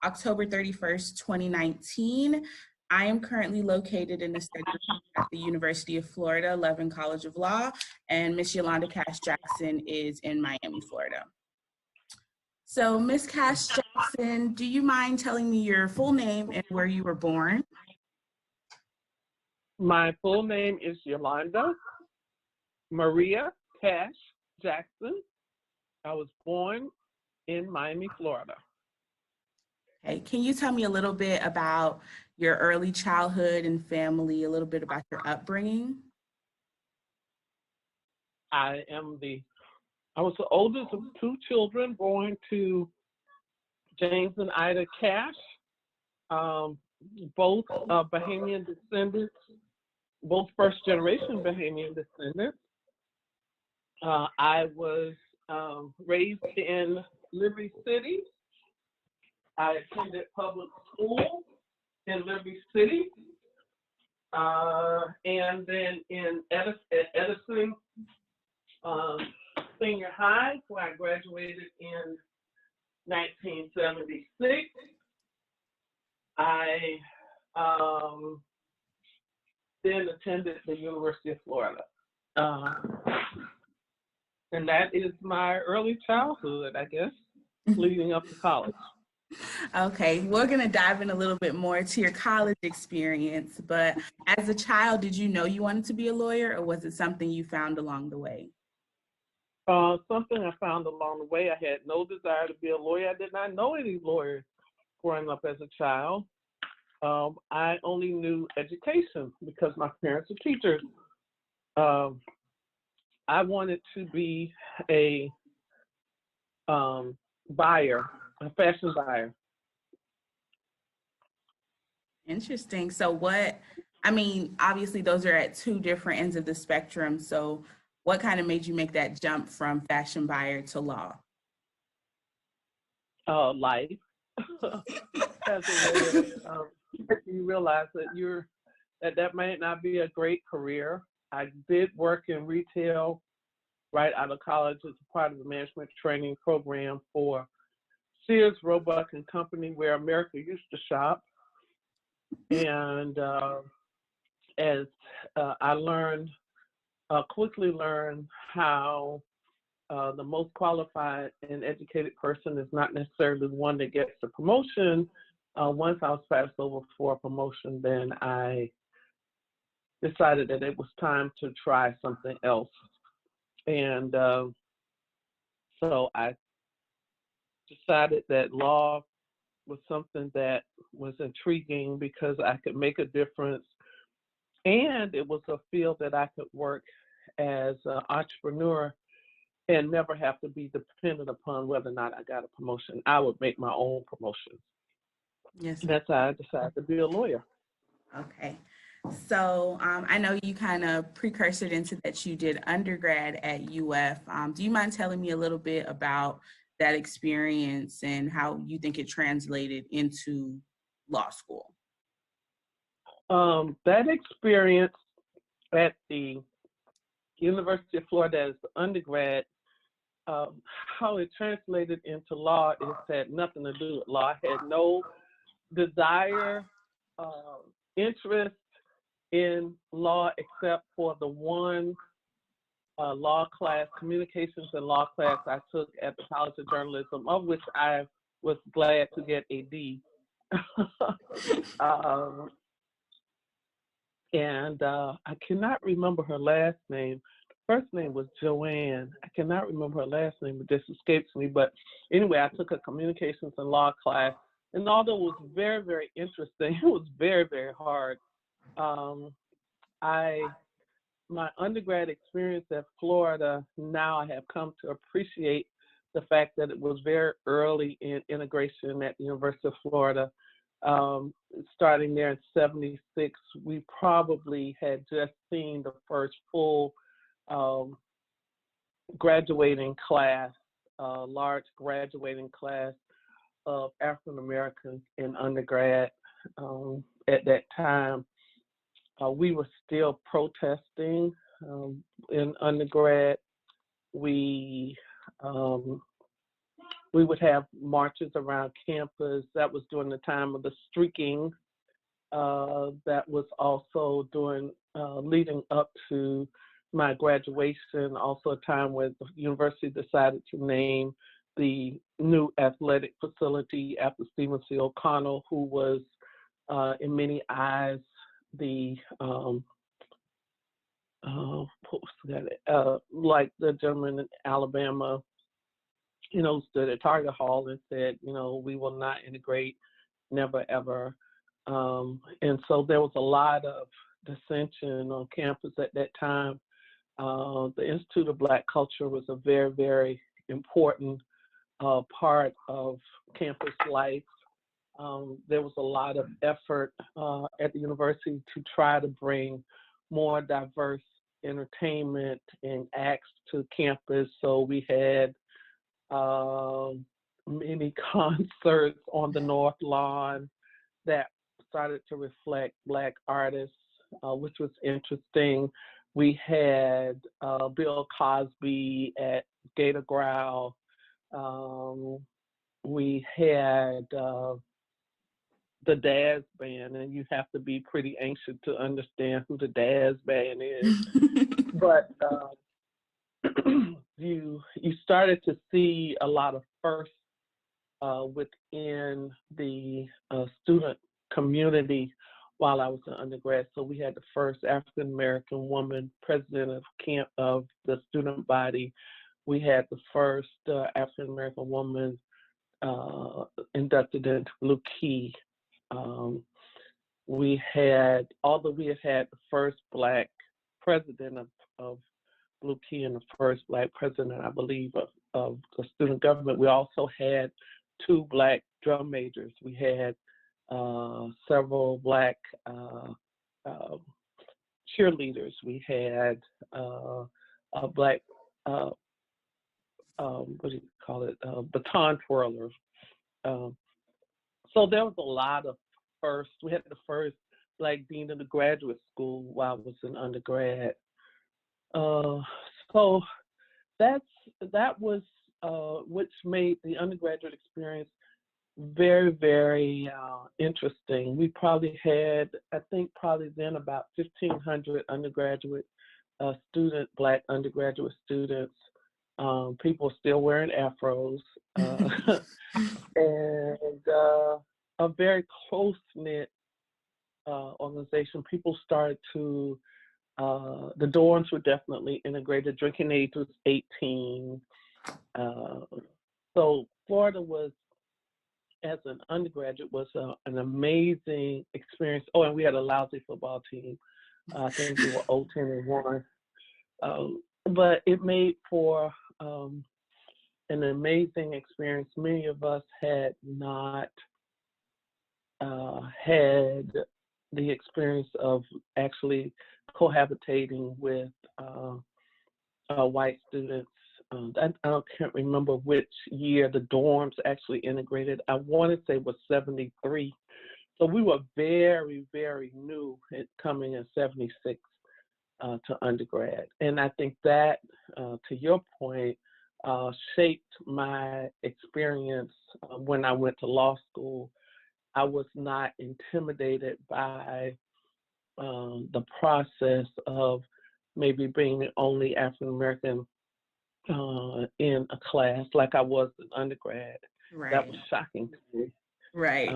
October 31st, 2019. I am currently located in the study at the University of Florida, Levin College of Law, and Miss Yolanda Cash-Jackson is in Miami, Florida. So Miss Cash-Jackson, do you mind telling me your full name and where you were born? My full name is Yolanda Maria Cash-Jackson. I was born in Miami, Florida. Okay. Can you tell me a little bit about your early childhood and family, a little bit about your upbringing? I was the oldest of two children born to James and Ida Cash, both Bahamian descendants, both first-generation Bahamian descendants. I was raised in Liberty City. I attended public school in Liberty City, and then at Edison Senior High, where I graduated in 1976. I then attended the University of Florida. And that is my early childhood, I guess, leading up to college. Okay, we're going to dive in a little bit more to your college experience, but as a child, did you know you wanted to be a lawyer, or was it something you found along the way? Something I found along the way. I had no desire to be a lawyer. I did not know any lawyers growing up as a child. I only knew education because my parents were teachers. I wanted to be a buyer, a fashion buyer. Interesting. So obviously those are at two different ends of the spectrum. So what kind of made you make that jump from fashion buyer to law? Life. As a lawyer, you realize that that might not be a great career. I did work in retail right out of college as a part of the management training program for Sears, Roebuck and Company, where America used to shop. And as I quickly learned how the most qualified and educated person is not necessarily the one that gets the promotion. Once I was passed over for a promotion, then I decided that it was time to try something else. And so I decided that law was something that was intriguing because I could make a difference. And it was a field that I could work as an entrepreneur and never have to be dependent upon whether or not I got a promotion. I would make my own promotions. Yes. That's how I decided to be a lawyer. Okay. So I know you kind of precursored into that you did undergrad at UF. Do you mind telling me a little bit about that experience and how you think it translated into law school? That experience at the University of Florida as undergrad, how it translated into law, it had nothing to do with law. I had no desire, interest in law except for the one law class, communications and law class I took at the College of Journalism, of which I was glad to get a D. And I cannot remember her last name. First name was Joanne. I cannot remember her last name, it just escapes me. But anyway, I took a communications and law class. And although it was very, very interesting, it was very, very hard. My undergrad experience at Florida, now I have come to appreciate the fact that it was very early in integration at the University of Florida. Starting there in '76, we probably had just seen the first full graduating class, large graduating class of African Americans in undergrad. At that time, we were still protesting in undergrad. We we would have marches around campus. That was during the time of the streaking. That was also during leading up to my graduation, also a time when the university decided to name the new athletic facility after Stephen C. O'Connell, who was in many eyes the like the gentleman in Alabama, stood at Target Hall and said, we will not integrate, never ever. And so there was a lot of dissension on campus at that time. The Institute of Black Culture was a very, very important part of campus life. There was a lot of effort at the university to try to bring more diverse entertainment and acts to campus. So we had many concerts on the North Lawn that started to reflect Black artists, which was interesting. We had Bill Cosby at Gator Growl. We had the Daz Band, and you have to be pretty anxious to understand who the Daz Band is. But you started to see a lot of firsts within the student community while I was an undergrad. So we had the first African American woman president of the student body. We had the first African American woman inducted into Blue Key. Although we had the first Black president of Blue Key and the first Black president, I believe, of the student government, we also had 2 Black drum majors. We had several Black cheerleaders. We had a Black, baton twirlers. So there was a lot of firsts. We had the first Black dean of the graduate school while I was an undergrad. So that was which made the undergraduate experience very, very interesting. We probably had, I think probably then about 1,500 undergraduate Black undergraduate students. People still wearing afros, and a very close-knit organization. People started to, the dorms were definitely integrated. Drinking age was 18. So Florida was, as an undergraduate, was an amazing experience. Oh, and we had a lousy football team. I think we were 0-10-1. But it made for an amazing experience. Many of us had not had the experience of actually cohabitating with white students. I can't remember which year the dorms actually integrated. I want to say it was 73. So we were very, very new coming in 76 to undergrad. And I think that, to your point, shaped my experience when I went to law school. I was not intimidated by the process of maybe being the only African American in a class like I was an undergrad. Right. That was shocking to me. Right.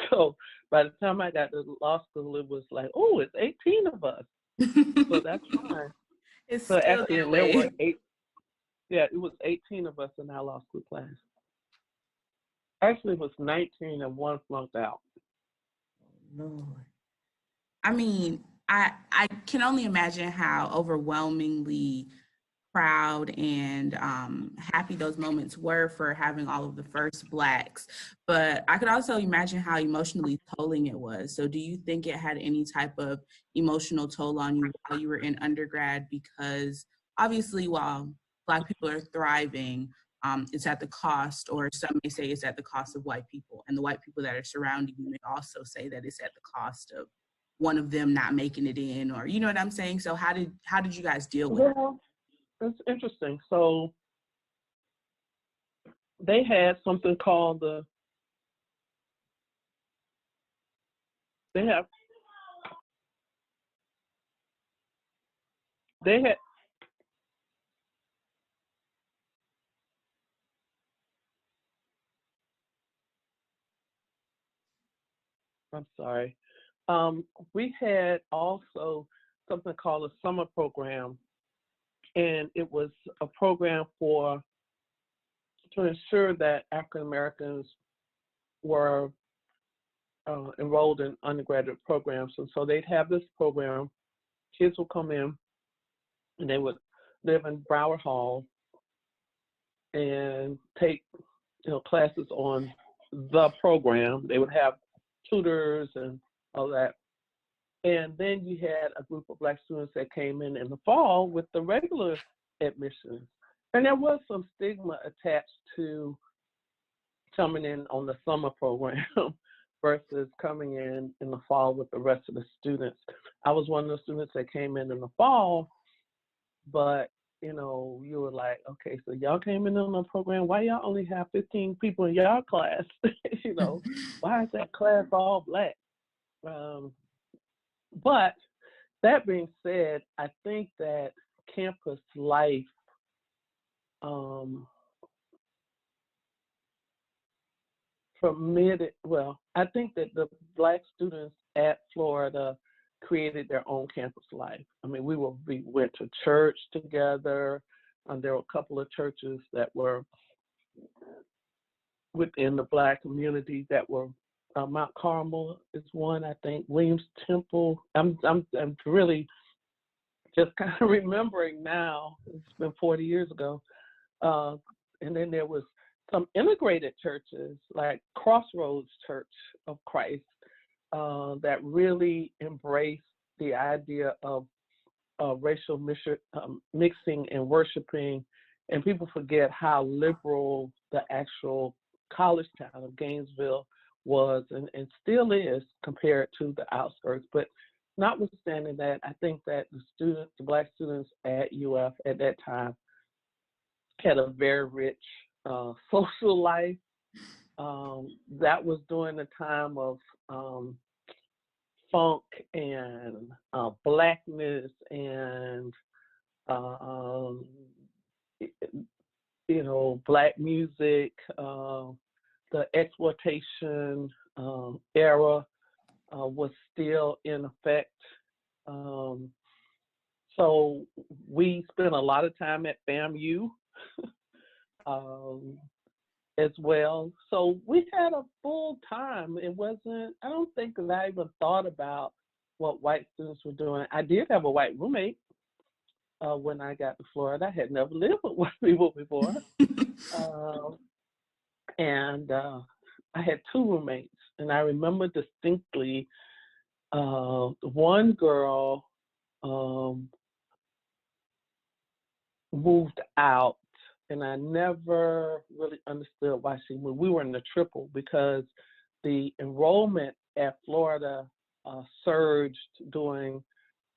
So by the time I got to law school, it was like, oh, it's 18 of us. So that's fine. It's so still actually, that there way. were 8. Yeah, it was 18 of us in our law school class. Actually, it was 19 and 1 flunked out. Lord. I mean, I can only imagine how overwhelmingly proud and happy those moments were for having all of the first Blacks. But I could also imagine how emotionally tolling it was. So do you think it had any type of emotional toll on you while you were in undergrad? Because obviously while Black people are thriving, it's at the cost, or some may say it's at the cost of white people. And the white people that are surrounding you may also say that it's at the cost of one of them not making it in, or you know what I'm saying? So how did you guys deal with it? It's interesting. So they had something called they had I'm sorry. We had also something called a summer program, and it was a program to ensure that African Americans were enrolled in undergraduate programs. And so they'd have this program. Kids would come in, and they would live in Broward Hall and take classes on the program. They would have tutors and all that. And then you had a group of Black students that came in the fall with the regular admissions. And there was some stigma attached to coming in on the summer program versus coming in the fall with the rest of the students. I was one of the students that came in the fall, but you were like, okay, so y'all came in on the program. Why y'all only have 15 people in y'all class? Why is that class all Black? But that being said, I think that campus life I think that the Black students at Florida created their own campus life. I mean, we went to church together. There were a couple of churches that were within the Black community that were Mount Carmel is one, I think. Williams Temple. I'm really just kind of remembering now. It's been 40 years ago. And then there was some integrated churches like Crossroads Church of Christ that really embraced the idea of racial mixing and worshiping. And people forget how liberal the actual college town of Gainesville was and still is compared to the outskirts. But notwithstanding that, I think that the Black students at UF at that time had a very rich social life. That was during the time of funk and Blackness and Black music. The exploitation era was still in effect. So we spent a lot of time at FAMU as well. So we had a full time. It wasn't, I don't think that I even thought about what white students were doing. I did have a white roommate when I got to Florida. I had never lived with white people before. And I had two roommates, and I remember distinctly one girl moved out, and I never really understood why she moved. We were in the triple because the enrollment at Florida surged during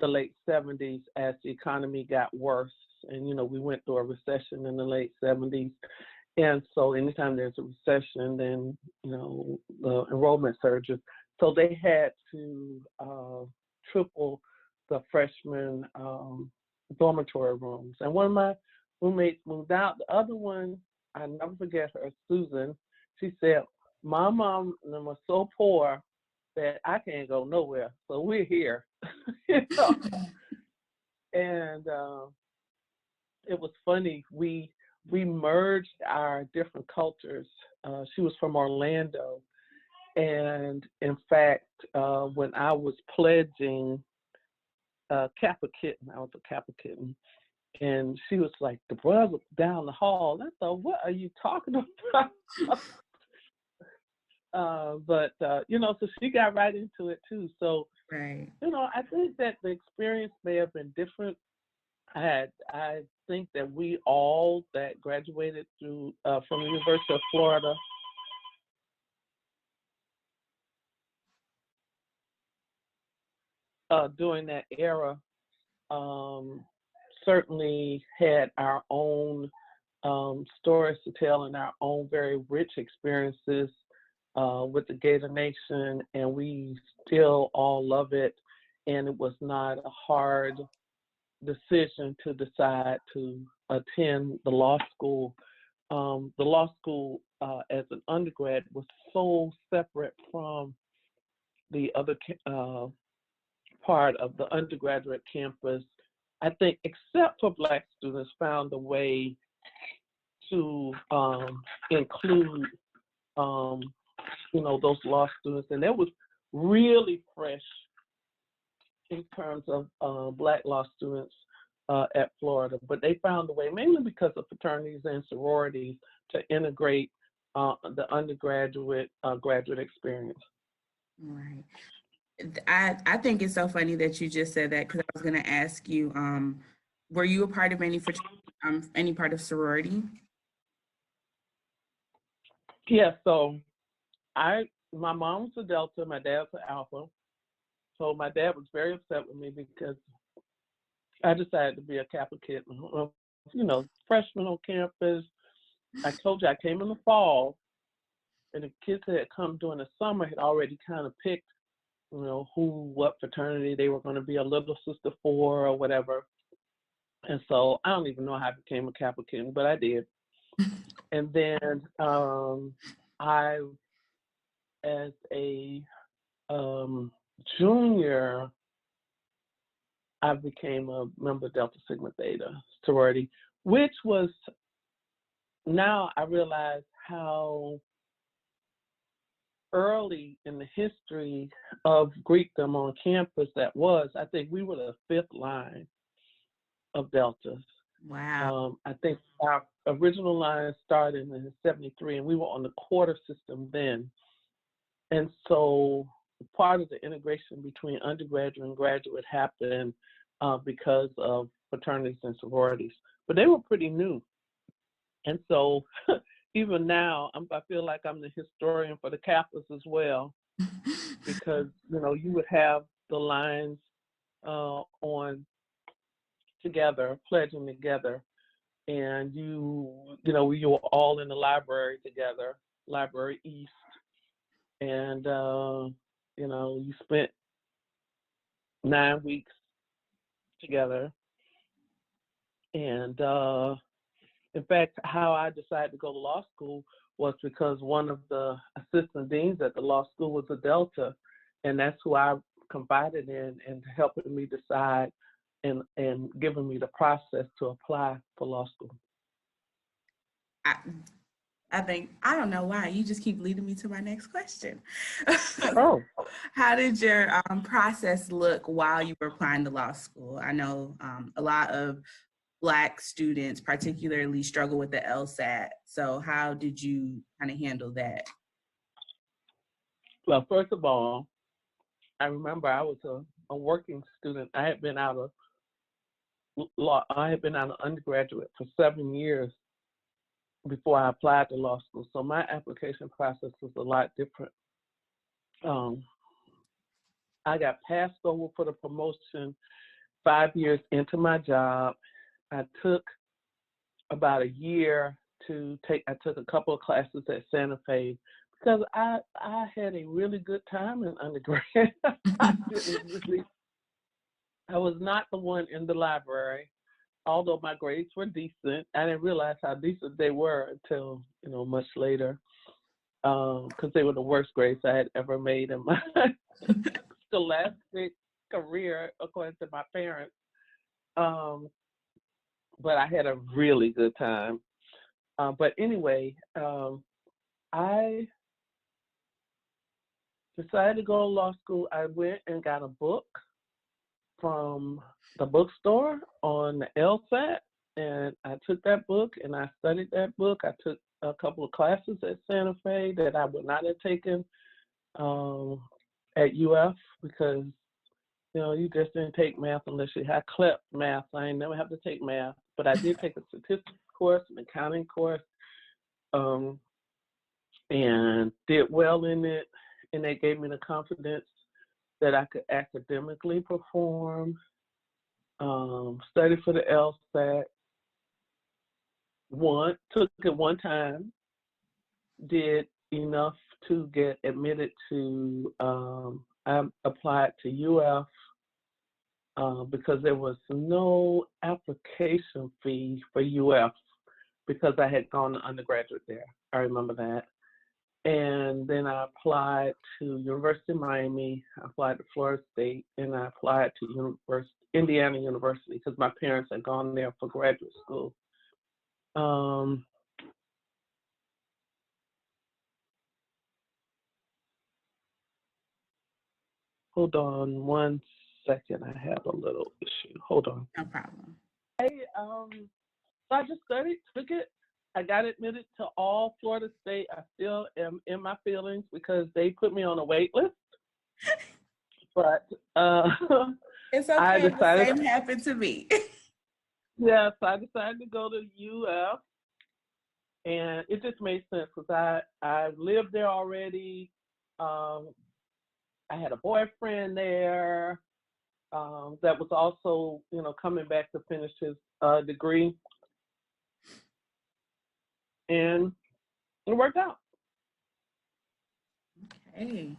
the late 70s as the economy got worse. And, we went through a recession in the late 70s. And so anytime there's a recession, then, the enrollment surges. So they had to triple the freshman dormitory rooms. And one of my roommates moved out. The other one, I never forget her, Susan. She said, my mom and them are so poor that I can't go nowhere. So we're here. And it was funny. We merged our different cultures. She was from Orlando. And in fact, when I was pledging Kappa Kitten, I was a Kappa Kitten, and she was like, the brother down the hall. I thought, what are you talking about? But so she got right into it too. So, right. I think that the experience may have been different. I think that we all that graduated from the University of Florida during that era certainly had our own stories to tell and our own very rich experiences with the Gator Nation, and we still all love it. And it was not a hard decision to decide to attend the law school. The law school as an undergrad was so separate from the other part of the undergraduate campus. I think, except for Black students, found a way to include, those law students, and that was really fresh in terms of Black law students at Florida. But they found a way, mainly because of fraternities and sororities, to integrate the undergraduate graduate experience. Right. I think it's so funny that you just said that, because I was going to ask you, were you a part of any any part of sorority? Yeah, so my mom was a Delta, my dad's an Alpha. So my dad was very upset with me because I decided to be a Kappa kid, freshman on campus. I told you I came in the fall, and the kids that had come during the summer had already kind of picked, what fraternity they were going to be a little sister for or whatever. And so I don't even know how I became a Kappa kid, but I did. And then as a junior, I became a member of Delta Sigma Theta sorority, which was, now I realize how early in the history of Greekdom on campus that was. I think we were the fifth line of Deltas. Wow. I think our original line started in '73, and we were on the quarter system then. And so part of the integration between undergraduate and graduate happened because of fraternities and sororities. But they were pretty new. And so even now, I feel like I'm the historian for the Kappas as well, because, you would have the lines on together, pledging together, and you were all in the library together, Library East, and you spent 9 weeks together. And in fact, how I decided to go to law school was because one of the assistant deans at the law school was a Delta, and that's who I confided in and helping me decide and giving me the process to apply for law school. I think, I don't know why, you just keep leading me to my next question. Oh. How did your process look while you were applying to law school? I know a lot of Black students particularly struggle with the LSAT. So how did you kind of handle that? Well, first of all, I remember I was a working student. I had been out of law. I had been out of undergraduate for 7 years before I applied to law school. So my application process was a lot different. I got passed over for the promotion 5 years into my job. I took about a year I took a couple of classes at Santa Fe because I had a really good time in undergrad. I was not the one in the library, although my grades were decent. I didn't realize how decent they were until, much later, because they were the worst grades I had ever made in my scholastic career, according to my parents. But I had a really good time. But anyway, I decided to go to law school. I went and got a book from the bookstore on the LSAT, and I took that book and I studied that book. I took a couple of classes at Santa Fe that I would not have taken at UF because, you just didn't take math unless you had CLEP math. I ain't never have to take math, but I did take a statistics course, an accounting course, and did well in it. And they gave me the confidence that I could academically perform, study for the LSAT, took it one time, did enough to get admitted to, I applied to UF because there was no application fee for UF because I had gone to undergraduate there. I remember that. And then I applied to University of Miami, I applied to Florida State, and I applied to Indiana University because my parents had gone there for graduate school. Hold on one second. I have a little issue. Hold on. No problem. Hey, so I just studied, took it. I got admitted to all Florida State. I still am in my feelings because they put me on a wait list. But It's okay. I decided, the same happened to me. yeah, so I decided to go to UF, and it just made sense because I lived there already. I had a boyfriend there that was also, coming back to finish his degree. And it worked out. Okay.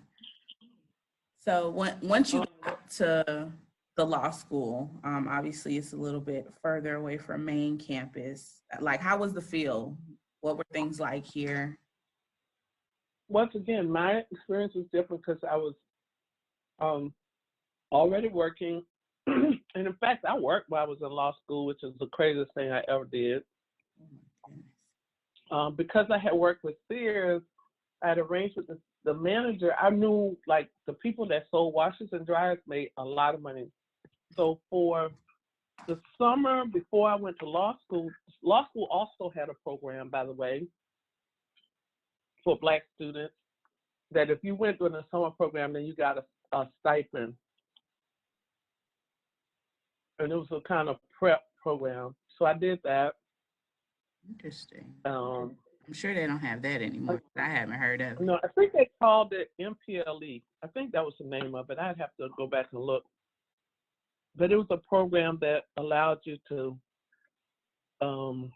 So once you got to the law school, obviously it's a little bit further away from main campus. Like, how was the feel? What were things like here? Once again, my experience was different because I was already working. And in fact, I worked while I was in law school, which is the craziest thing I ever did. Because I had worked with Sears, I had arranged with the manager. I knew, like, the people that sold washers and dryers made a lot of money. So for the summer before I went to law school also had a program, by the way, for Black students, that if you went during the summer program, then you got a stipend. And it was a kind of prep program. So I did that. Interesting. I'm sure they don't have that anymore. I haven't heard of it. No, I think they called it MPLE. I think that was the name of it. I'd have to go back and look. But it was a program that allowed you to go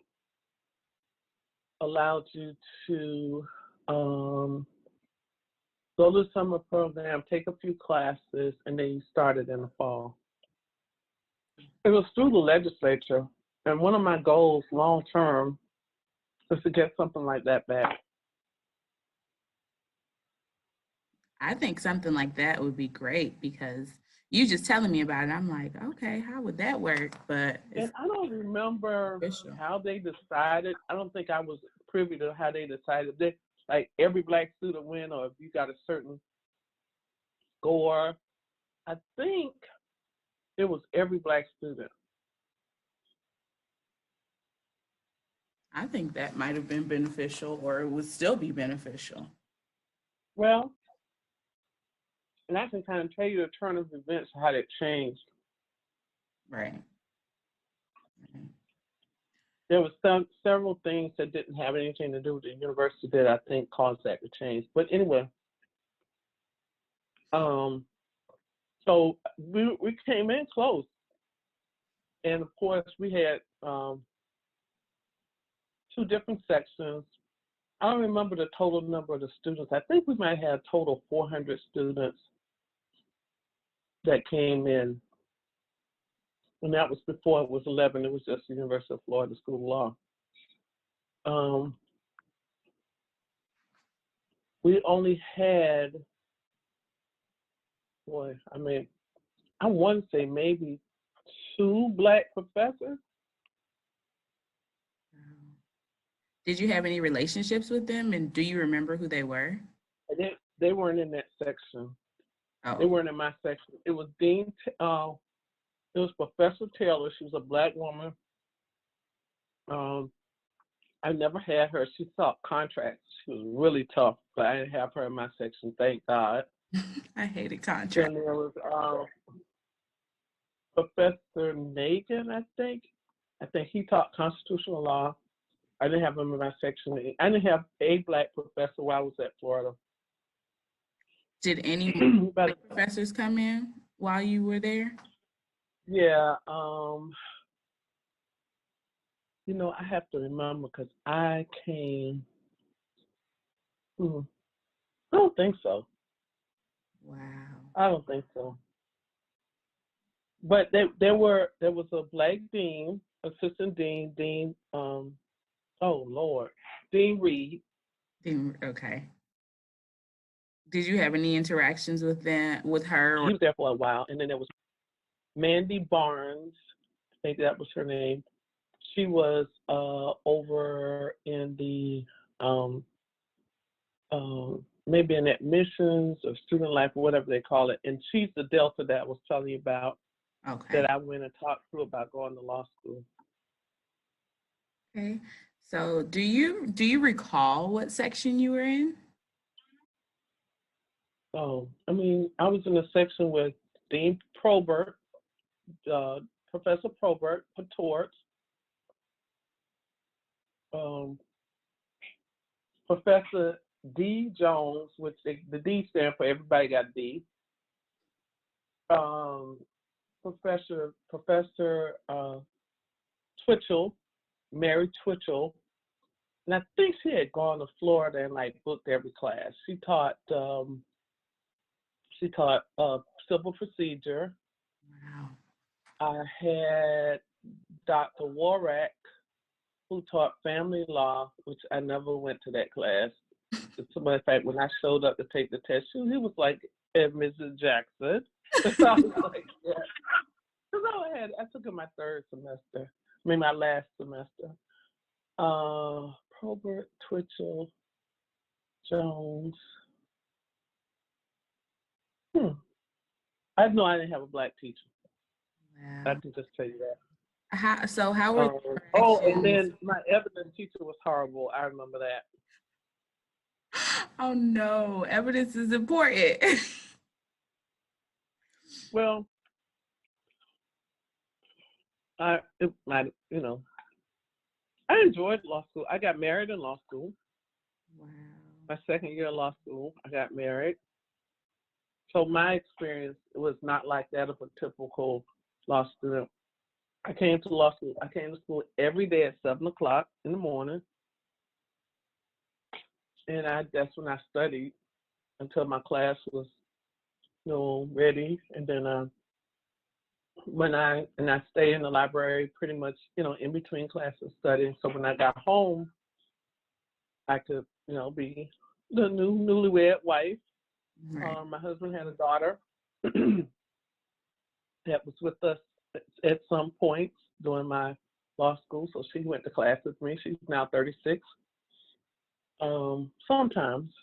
to the summer program, take a few classes, and then you started in the fall. It was through the legislature, and one of my goals long term was to get something like that back. I think something like that would be great because you just telling me about it. I'm like, okay, how would that work? But and I don't remember how they decided. I don't think I was privy to how they decided. Like every Black student win, or if you got a certain score. I think it was every Black student. I think that might have been beneficial, or it would still be beneficial. Well, and I can kind of tell you the turn of events, how that changed. Right. There was several things that didn't have anything to do with the university that I think caused that to change. But anyway, so we came in close, and of course we had 2 different sections. I don't remember the total number of the students. I think we might have total 400 students that came in. And that was before it was 11. It was just the University of Florida School of Law. We only had, I want to say maybe 2 Black professors. Did you have any relationships with them, and do you remember who they were? They weren't in that section. Oh. They weren't in my section. It was it was Professor Taylor. She was a Black woman. I never had her. She taught contracts. She was really tough, but I didn't have her in my section, thank God. I hated contracts. And there was Professor Nagin, I think. I think he taught constitutional law. I didn't have him in my section. I didn't have a Black professor while I was at Florida. Did any professors come in while you were there? Yeah. I have to remember because I came. I don't think so. Wow. I don't think so. But there was a black dean, assistant dean, oh Lord, Dean Reed. Okay. Did you have any interactions with her? He was there for a while, and then there was Mandy Barnes. I think that was her name. She was over in the maybe in admissions or student life or whatever they call it, and she's the Delta that I was telling you about. Okay. That I went and talked to about going to law school. Okay. So do you recall what section you were in? Oh, I mean, I was in a section with Dean Probert, Professor Probert, Patort, Professor D. Jones, which the D stand for everybody got D. Professor Twitchell, Mary Twitchell, and I think she had gone to Florida and like booked every class. She taught civil procedure. Wow. I had Dr. Warrack, who taught family law, which I never went to that class. As a matter of fact, when I showed up to take the test, he was like, "Hey, Mrs. Jackson." So I was like, "Yeah," because I took it my my last semester. Probert, Twitchell, Jones. I know I didn't have a black teacher. Wow. I can just tell you that. How were and then my evidence teacher was horrible. I remember that. Oh no, evidence is important. Well, I enjoyed law school. I got married in law school. Wow. My second year of law school, I got married. So my experience was not like that of a typical law student. I came to law school. I came to school every day at 7:00 in the morning, and that's when I studied until my class was, ready. And then I stayed in the library pretty much, in between classes studying. So when I got home, I could, be the newlywed wife. Right. My husband had a daughter that was with us at some points during my law school. So she went to class with me. She's now 36. Sometimes.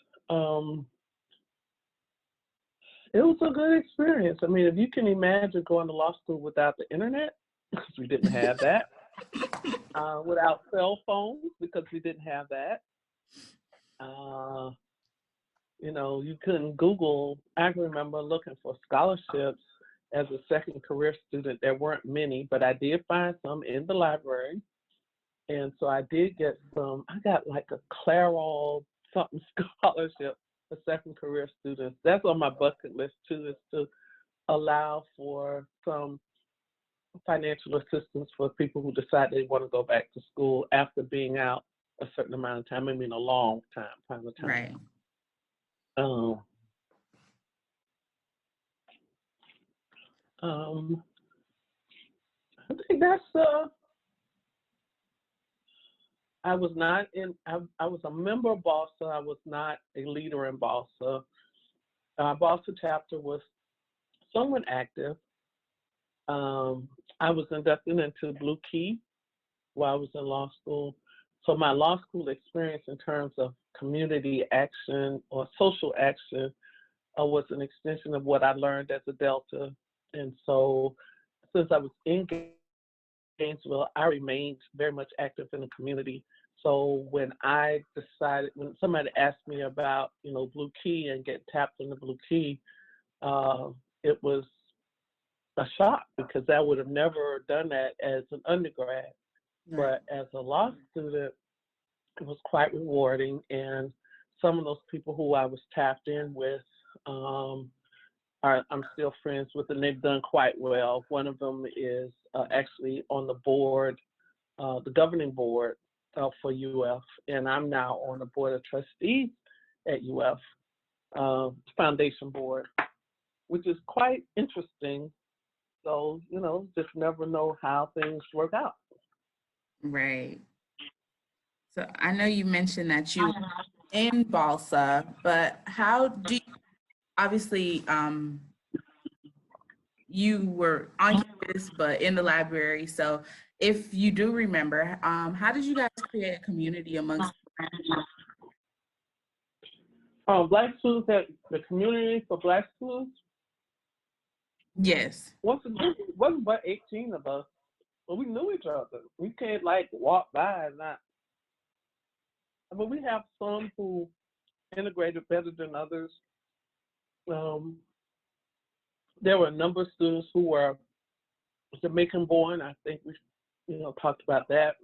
It was a good experience. I mean, if you can imagine going to law school without the internet, because we didn't have that, without cell phones, because we didn't have that, you couldn't Google. I can remember looking for scholarships as a second career student. There weren't many, but I did find some in the library. And so I did get some. I got like a Clairol something scholarship for second career students. That's on my bucket list too, is to allow for some financial assistance for people who decide they want to go back to school after being out a certain amount of time. I mean, a long time. Right. I think that's I was not in. I was a member of BOSA. I was not a leader in BOSA. BOSA chapter was somewhat active. I was inducted into Blue Key while I was in law school. So my law school experience in terms of community action or social action was an extension of what I learned as a Delta. And so since I was in Gainesville, I remained very much active in the community. So when somebody asked me about, Blue Key and get tapped into Blue Key, it was a shock because I would have never done that as an undergrad. Right. But as a law student, it was quite rewarding. And some of those people who I was tapped in with, I'm still friends with, and they've done quite well. One of them is actually on the board the governing board for UF, and I'm now on the board of trustees at UF, foundation board, which is quite interesting. So, just never know how things work out. Right. So I know you mentioned that you were in Balsa, but how do you, obviously you were on campus, but in the library. So if you do remember, how did you guys create a community amongst Black students at the community for Black students? Yes. Wasn't but 18 of us, but we knew each other. We can't walk by and not. But we have some who integrated better than others. There were a number of students who were Jamaican born. I think we, talked about that.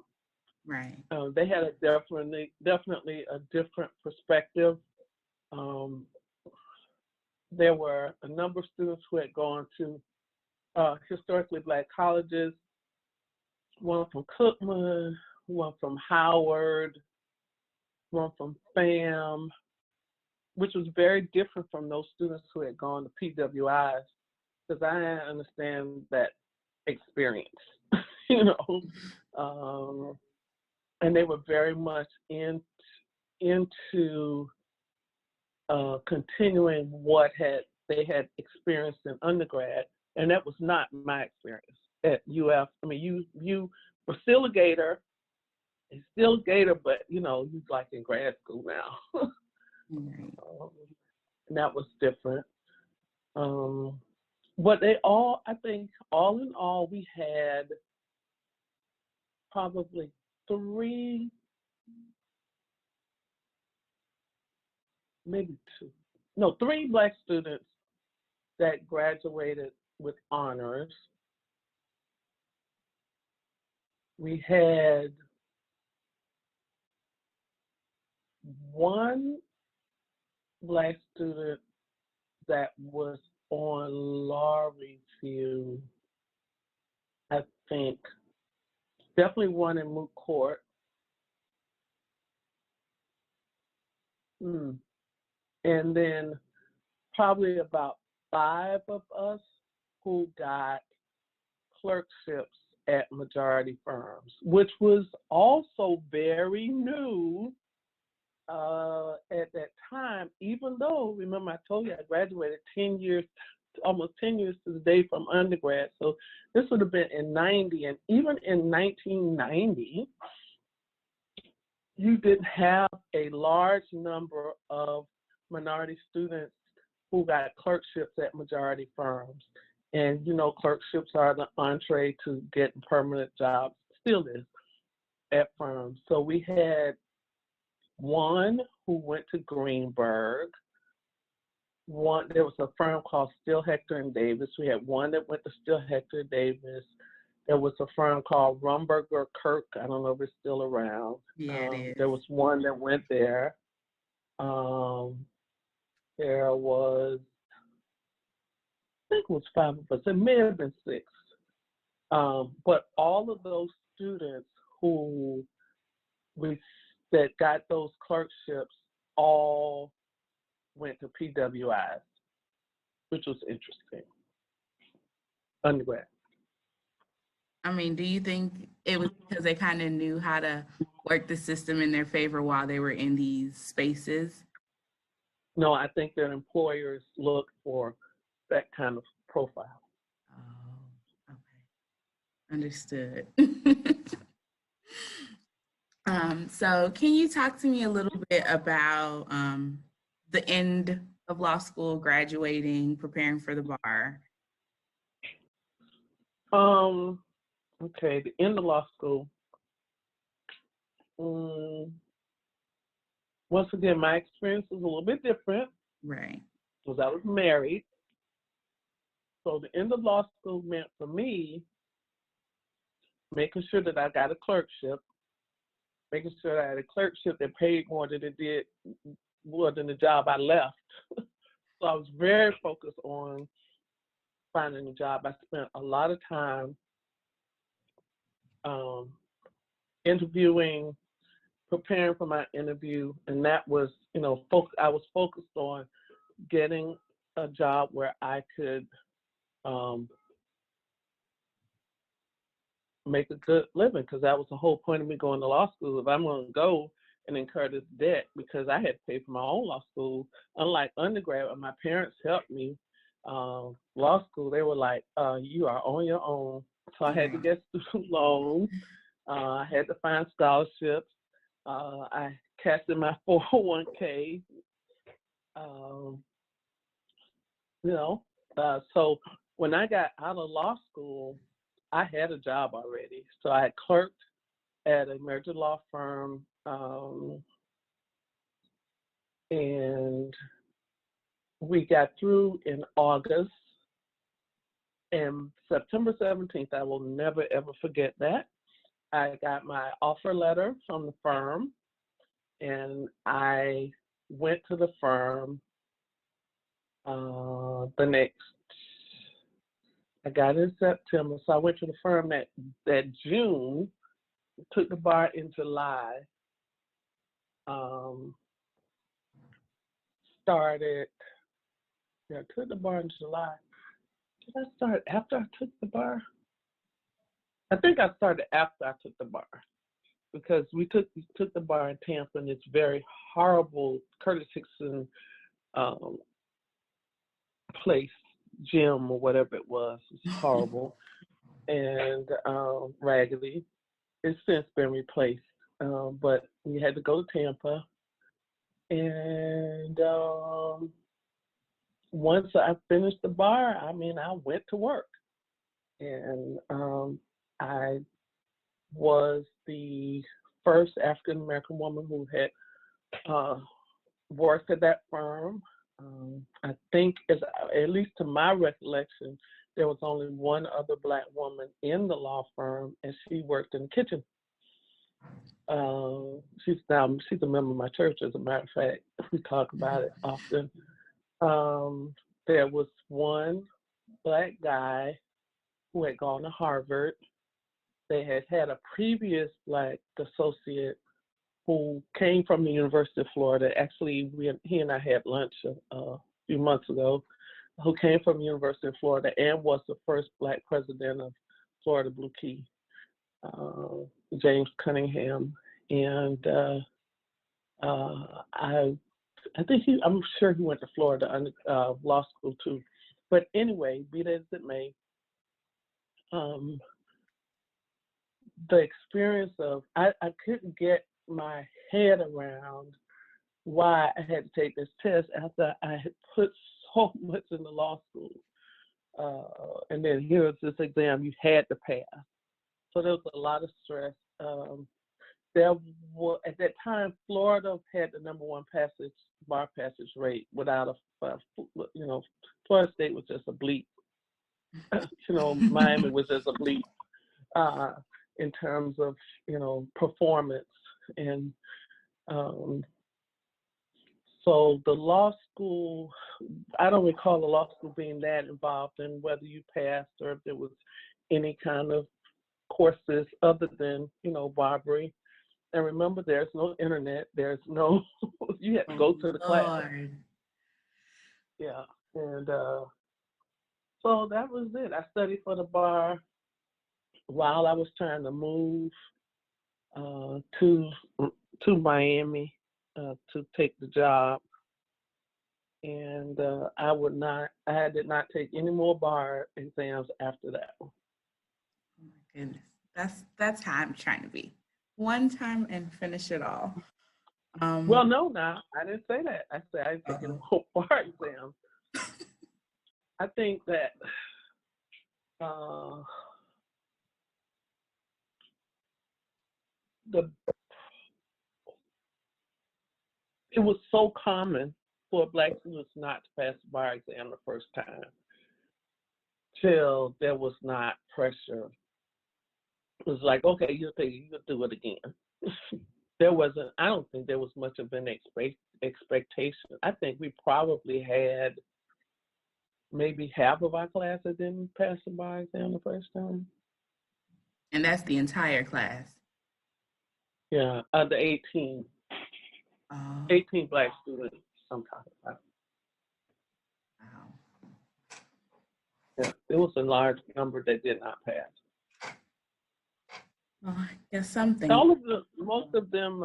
Right. They had definitely a different perspective. There were a number of students who had gone to historically Black colleges, one from Cookman, one from Howard, one from FAM, which was very different from those students who had gone to PWIs, because I understand that experience, and they were very much into continuing what they had experienced in undergrad, and that was not my experience at UF. I mean, you were still a Gator, but he's like in grad school now. Right. And that was different. But I think all in all, we had probably three, maybe two, no, three Black students that graduated with honors. We had one Black student that was on law review, I think. Definitely one in moot court. And then probably about 5 of us who got clerkships at majority firms, which was also very new at that time, even though, remember I told you I graduated 10 years, almost 10 years to the day from undergrad. So this would have been in 90, and even in 1990, you didn't have a large number of minority students who got clerkships at majority firms. And clerkships are the entree to getting permanent jobs, still is, at firms. So we had one who went to Greenberg. There was a firm called Still Hector and Davis. We had one that went to Still Hector Davis. There was a firm called Rumberger Kirk. I don't know if it's still around. Yeah, it is. There was one that went there. There was, I think it was 5 of us. It may have been 6. But all of those students that got those clerkships all went to PWIs, which was interesting. Undergrad. I mean, do you think it was because they kind of knew how to work the system in their favor while they were in these spaces? No, I think that employers look for that kind of profile. Oh, okay. Understood. So can you talk to me a little bit about the end of law school, graduating, preparing for the bar? Okay, the end of law school. Once again, my experience was a little bit different. Right. Because I was married. So the end of law school meant for me making sure that I got a clerkship, making sure I had a clerkship that paid more than the job I left. So I was very focused on finding a job. I spent a lot of time interviewing, preparing for my interview, and that was, I was focused on getting a job where I could make a good living, because that was the whole point of me going to law school. If I'm going to go and incur this debt, because I had to pay for my own law school, unlike undergrad, where my parents helped me, law school, they were like, you are on your own. So I had to get student loans. I had to find scholarships. I cashed in my 401k. So when I got out of law school, I had a job already. So I had clerked at a merger law firm, and we got through in August. And September 17th, I will never, ever forget that. I got my offer letter from the firm, and I went to the firm I got in September, so I went to the firm that June, took the bar in July, took the bar in July. Did I start after I took the bar? I think I started after I took the bar, because we took the bar in Tampa, and it's very horrible, Curtis Hickson place, gym or whatever it was. It's horrible and raggedy. It's since been replaced, but we had to go to Tampa, and once I finished the bar, I went to work, and I was the first African American woman who had worked at that firm. I think, at least to my recollection, there was only one other Black woman in the law firm, and she worked in the kitchen. She's a member of my church, as a matter of fact. We talk about it often. There was one Black guy who had gone to Harvard. They had a previous Black associate who came from the University of Florida. Actually, he and I had lunch a few months ago, who came from the University of Florida and was the first Black president of Florida Blue Key, James Cunningham. And I'm sure he went to Florida law school too. But anyway, be that as it may, the experience of, I couldn't get my head around why I had to take this test after I had put so much in the law school. And then here's this exam you had to pass. So there was a lot of stress. There were, at that time, Florida had the #1 bar passage rate without Florida State was just a bleep. Miami was just a bleep in terms of, performance. And so the law school, I don't recall the law school being that involved in whether you passed or if there was any kind of courses other than, Barbary. And remember, there's no internet. There's no, you had to go to the class. Yeah. And so that was it. I studied for the bar while I was trying to move to Miami to take the job. And I did not take any more bar exams after that. Oh my goodness. That's how I'm trying to be. One time and finish it all. Well, no, I didn't say that. I said I didn't take any more bar exams. I think that it was so common for Black students not to pass the bar exam the first time till there was not pressure. It was like, okay, you'll do it again. I don't think there was much of an expectation. I think we probably had maybe half of our class that didn't pass the bar exam the first time. And that's the entire class. Yeah, the 18 Black students sometimes. Wow. Yeah, it was a large number that did not pass. Well, I guess something. Most of them.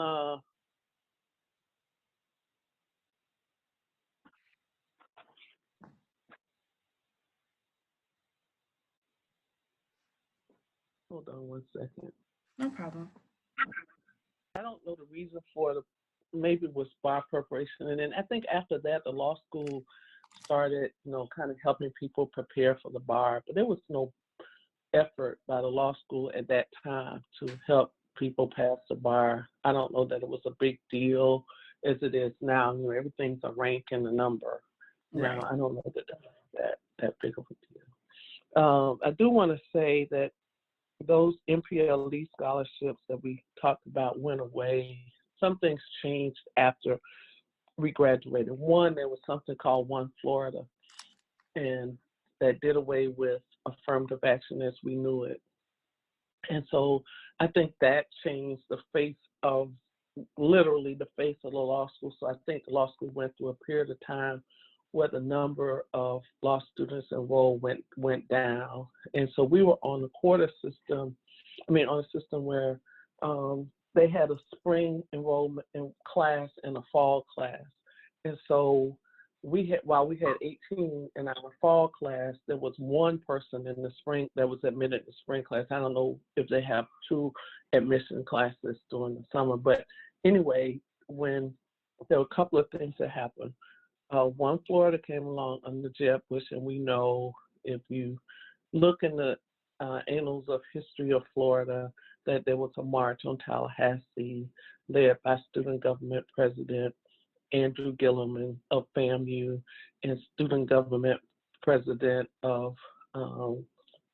Hold on one second. No problem. I don't know the reason for maybe it was bar preparation. And then I think after that, the law school started, kind of helping people prepare for the bar. But there was no effort by the law school at that time to help people pass the bar. I don't know that it was a big deal as it is now. Everything's a rank and a number. Right. Now, I don't know that big of a deal. I do want to say that those MPLE scholarships that we talked about went away. Some things changed after we graduated. One, there was something called One Florida, and that did away with affirmative action as we knew it. And so I think that changed the face of, literally the face of the law school. So I think the law school went through a period of time where the number of law students enrolled went down. And so we were on the quarter system, on a system where they had a spring enrollment in class and a fall class. And so while we had 18 in our fall class, there was one person in the spring that was admitted to spring class. I don't know if they have two admission classes during the summer, but anyway, when there were a couple of things that happened. One Florida came along under Jeb Bush, and we know, if you look in the annals of history of Florida, that there was a march on Tallahassee led by student government president Andrew Gilliam of FAMU and student government president of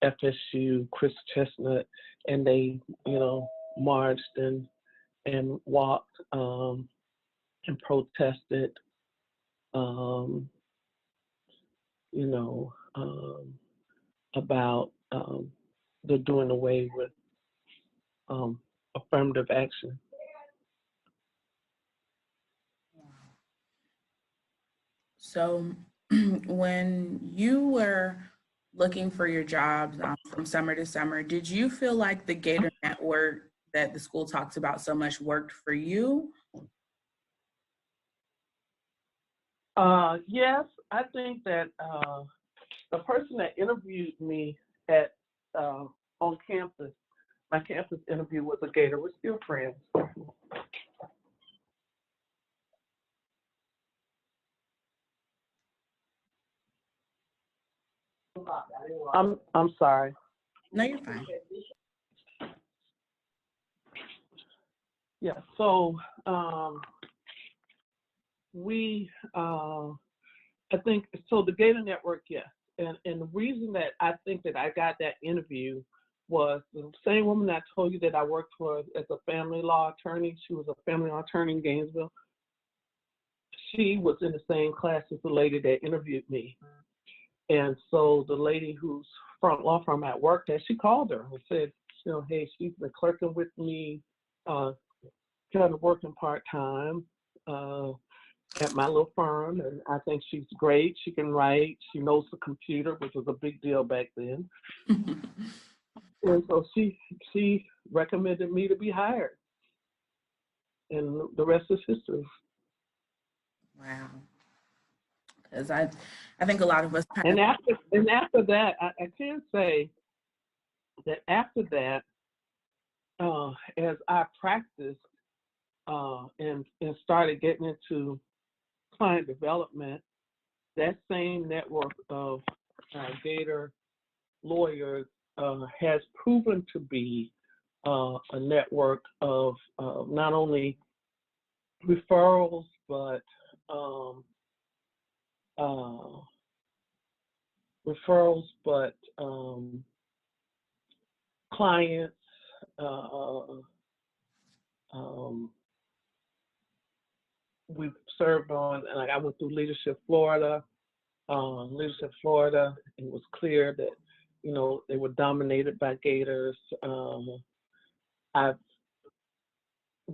FSU, Chris Chestnut, and they, marched and walked and protested, about the doing away with affirmative action. So when you were looking for your jobs from summer to summer, did you feel like the Gator Network that the school talks about so much worked for you? Yes, I think that the person that interviewed me on campus, my campus interview was a Gator. We're still friends. I'm sorry. No, you're fine. Yeah. So I think so. The Gator Network, yes. And the reason that I think that I got that interview was the same woman that I told you that I worked for as a family law attorney. She was a family law attorney in Gainesville. She was in the same class as the lady that interviewed me. And so the lady whose front law firm I worked at, she called her and said, hey, she's been clerking with me, kind of working part-time at my little firm, and I think she's great. She can write. She knows the computer, which was a big deal back then. And so she recommended me to be hired, and the rest is history. Wow. Because I think a lot of us and after that, I can say that after that, as I practiced and started getting into client development, that same network of Gator lawyers has proven to be a network of not only referrals, but clients. We've served on, like I went through Leadership Florida. Leadership Florida, it was clear that, they were dominated by Gators. I've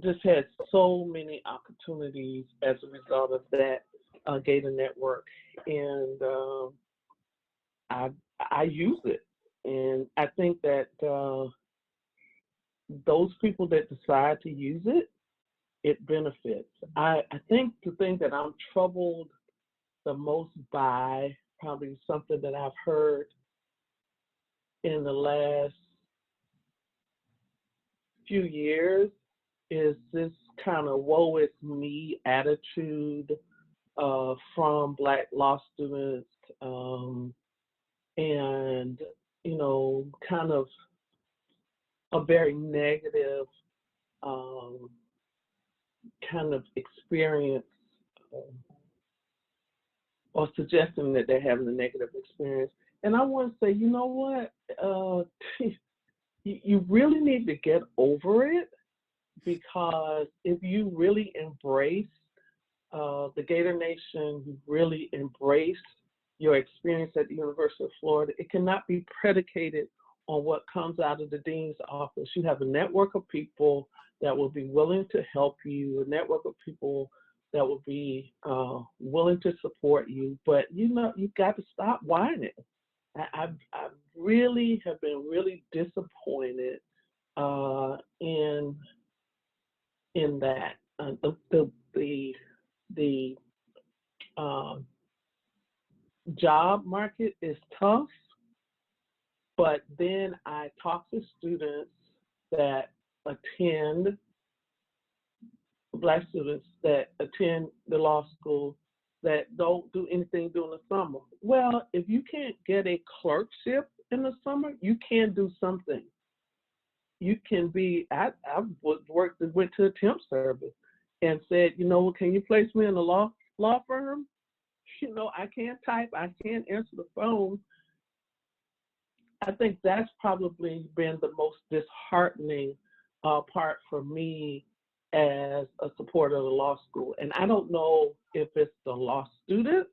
just had so many opportunities as a result of that Gator Network, and I use it, and I think that those people that decide to use it, it benefits. I think the thing that I'm troubled the most by, probably something that I've heard in the last few years, is this kind of woe is me attitude from Black law students, and, you know, kind of a very negative kind of experience, or suggesting that they're having a negative experience. And I want to say, you know what? You really need to get over it, because if you really embrace the Gator Nation, you really embrace your experience at the University of Florida, it cannot be predicated on what comes out of the dean's office. You have a network of people that will be willing to help you, a network of people that will be willing to support you. But you know, you've got to stop whining. I really have been really disappointed in that. The job market is tough, but then I talk to students that attend, Black students that attend the law school, that don't do anything during the summer. Well, if you can't get a clerkship in the summer, you can do something. You can be, I went to a temp service and said, you know, can you place me in a law firm? You know, I can't type, I can't answer the phone. I think that's probably been the most disheartening part for me as a supporter of the law school. And I don't know if it's the law students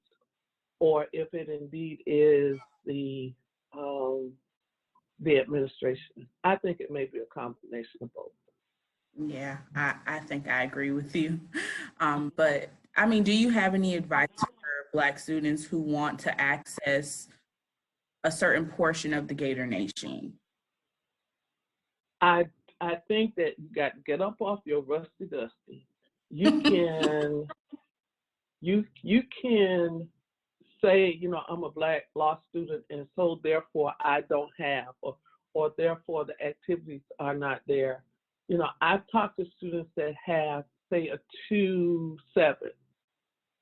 or if it indeed is the administration. I think it may be a combination of both. Yeah, I think I agree with you. But I mean, do you have any advice for Black students who want to access a certain portion of the Gator Nation? I think that you got to get up off your rusty dusty. You can you can say, you know, I'm a Black law student, and so therefore I don't have, or therefore the activities are not there. You know, I've talked to students that have, say, a 2.7,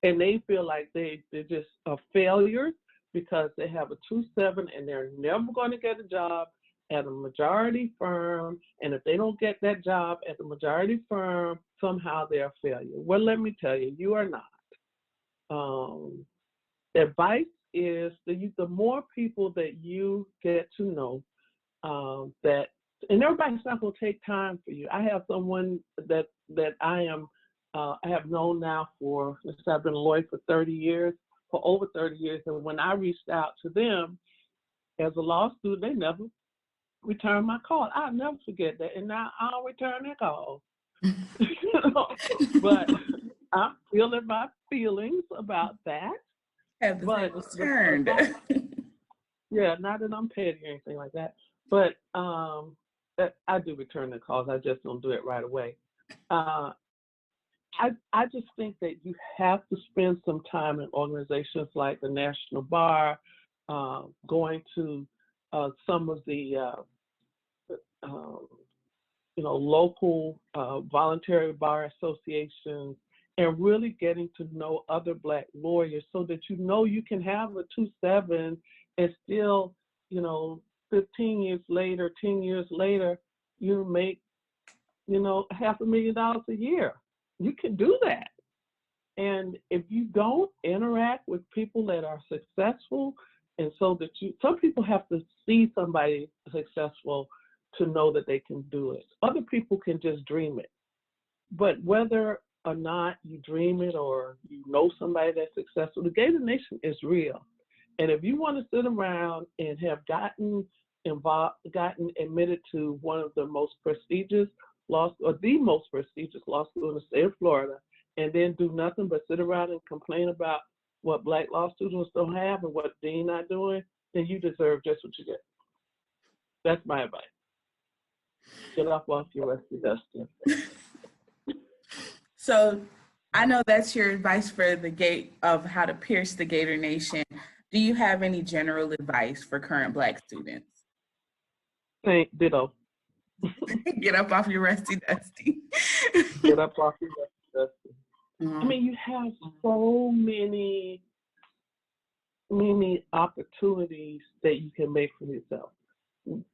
and they feel like they're just a failure because they have a 2.7 and they're never going to get a job at a majority firm. And if they don't get that job at the majority firm, somehow they're a failure. Well, let me tell you, you are not. Advice is the more people that you get to know, that, and everybody's not going to take time for you. I have someone that I have known now for, I've been a lawyer for 30 years, for over 30 years. And when I reached out to them as a law student, they never returned my call. I'll never forget that. And now I'll return their call. You know? But I'm feeling my feelings about that. Have the tables turned. Yeah, not that I'm petty or anything like that. But I do return the calls. I just don't do it right away. I just think that you have to spend some time in organizations like the National Bar, going to some of the local voluntary bar associations, and really getting to know other Black lawyers so that you know you can have a 2.7 and still, 15 years later, 10 years later, you make, $500,000 a year. You can do that. And if you don't interact with people that are successful, and so that some people have to see somebody successful to know that they can do it. Other people can just dream it. But whether or not you dream it or you know somebody that's successful, the Gator Nation is real. And if you want to sit around and have gotten admitted to one of the most prestigious law school, or the most prestigious law school in the state of Florida, and then do nothing but sit around and complain about what Black law students don't have and what dean not doing, then you deserve just what you get. That's my advice. Get off your rusty dusty. So I know that's your advice for the gate of how to pierce the Gator Nation. Do you have any general advice for current Black students? Ditto. Get up off your rusty dusty. Get up off your rusty dusty. Mm-hmm. I mean, you have so many opportunities that you can make for yourself.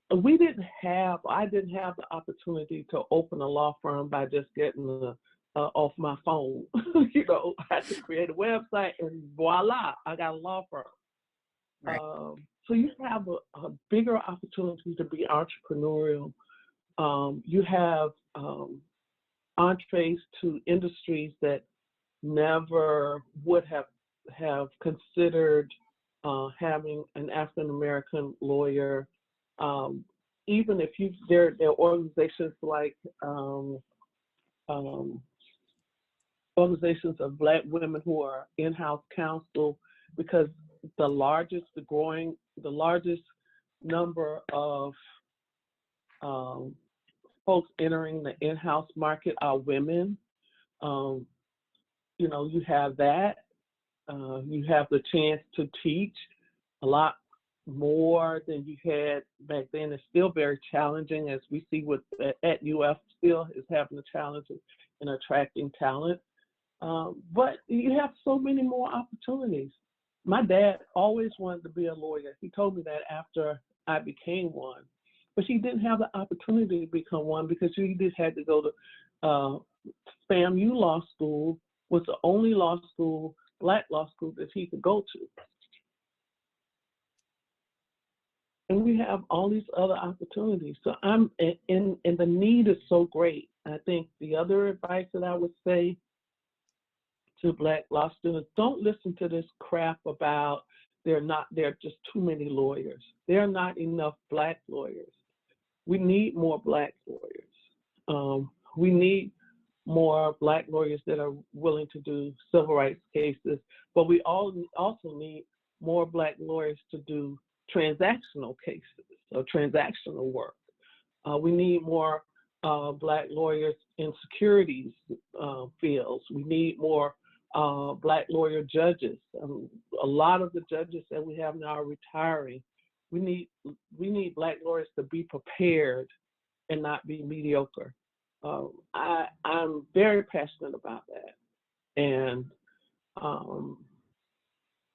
I didn't have the opportunity to open a law firm by just getting off my phone. You know, I had to create a website and voila, I got a law firm. Right. So you have a bigger opportunity to be entrepreneurial. You have entrees to industries that never would have considered having an African American lawyer. Even if there are organizations like organizations of Black women who are in-house counsel, because the largest number of folks entering the in-house market are women. You know, you have that. You have the chance to teach a lot more than you had back then. It's still very challenging, as we see at UF still is having a challenge in attracting talent. But you have so many more opportunities. My dad always wanted to be a lawyer. He told me that after I became one. But he didn't have the opportunity to become one because he just had to go to FAMU Law School, was the only law school, Black law school, that he could go to. And we have all these other opportunities. So and the need is so great. I think the other advice that I would say to Black law students, don't listen to this crap about there are just too many lawyers. There are not enough Black lawyers. We need more Black lawyers. We need more Black lawyers that are willing to do civil rights cases, but we also need more Black lawyers to do transactional cases or transactional work. We need more Black lawyers in securities fields. We need more Black lawyer judges. A lot of the judges that we have now are retiring. We need Black lawyers to be prepared and not be mediocre. I'm very passionate about that, and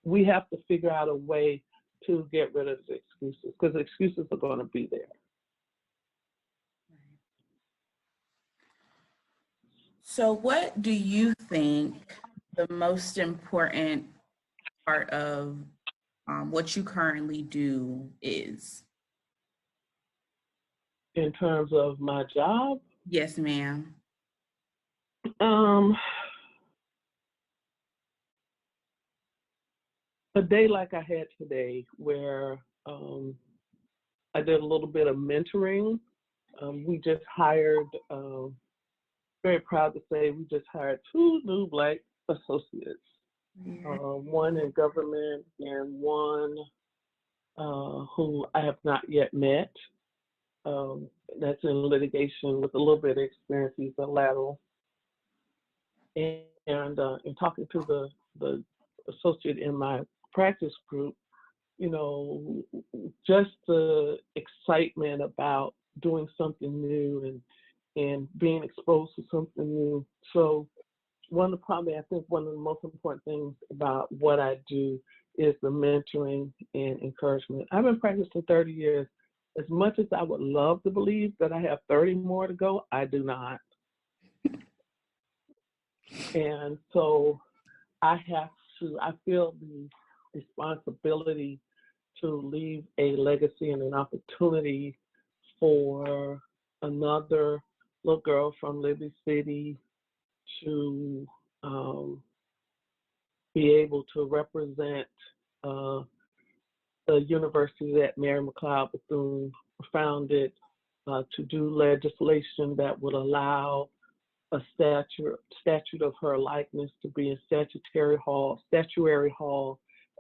we have to figure out a way to get rid of the excuses, because the excuses are going to be there. So what do you think the most important part of what you currently do is? In terms of my job? Yes, ma'am. A day like I had today, where I did a little bit of mentoring. We just hired, very proud to say, we just hired 2 new Black associates, one in government and one who I have not yet met. That's in litigation with a little bit of experience. He's a lateral. And in talking to the associate in my practice group, you know, just the excitement about doing something new and being exposed to something new. So I think one of the most important things about what I do is the mentoring and encouragement. I've been practicing 30 years. As much as I would love to believe that I have 30 more to go, I do not. And so I feel the responsibility to leave a legacy and an opportunity for another little girl from Liberty City to be able to represent the university that Mary McLeod Bethune founded to do legislation that would allow a statute of her likeness to be in statutory hall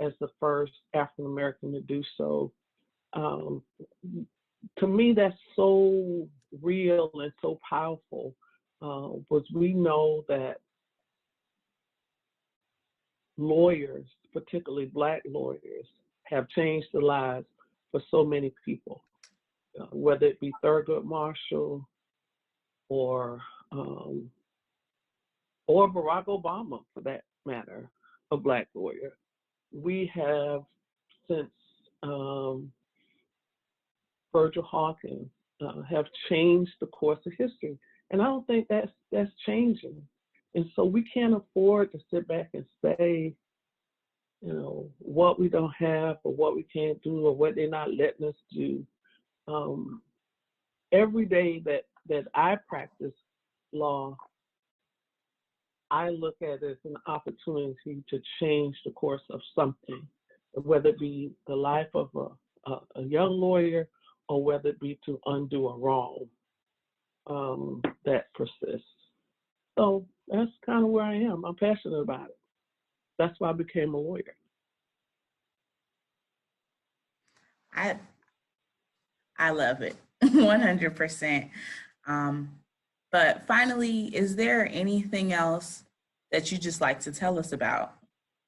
as the first African American to do so. To me, that's so real and so powerful, was we know that lawyers, particularly Black lawyers, have changed the lives for so many people, whether it be Thurgood Marshall or Barack Obama, for that matter, a Black lawyer. We have, since Virgil Hawkins, have changed the course of history, and I don't think that's changing. And so we can't afford to sit back and say, you know, what we don't have or what we can't do or what they're not letting us do. Every day that I practice law, I look at it as an opportunity to change the course of something, whether it be the life of a young lawyer or whether it be to undo a wrong that persists. So that's kind of where I am. I'm passionate about it. That's why I became a lawyer. I love it, 100%. But finally, is there anything else that you just like to tell us about?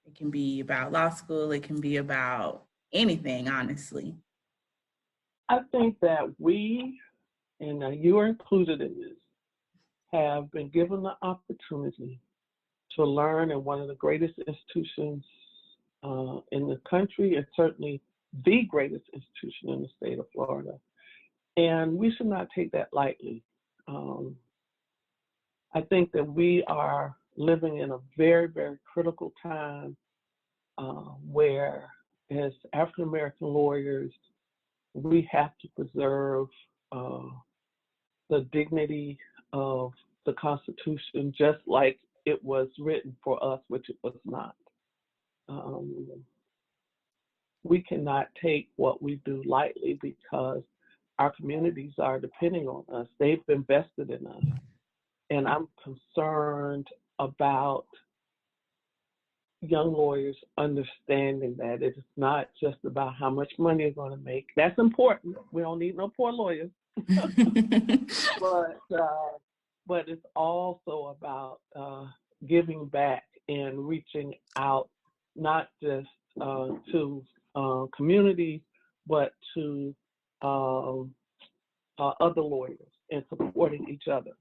It can be about law school, it can be about anything, honestly. I think that we, and you are included in this, have been given the opportunity to learn in one of the greatest institutions in the country, and certainly the greatest institution in the state of Florida. And we should not take that lightly. I think that we are living in a very, very critical time where, as African American lawyers, we have to preserve the dignity of the Constitution, just like it was written for us, which it was not. We cannot take what we do lightly because our communities are depending on us. They've invested in us. And I'm concerned about young lawyers understanding that it's not just about how much money you're going to make. That's important. We don't need no poor lawyers. But it's also about giving back and reaching out, not just to communities, but to other lawyers and supporting each other.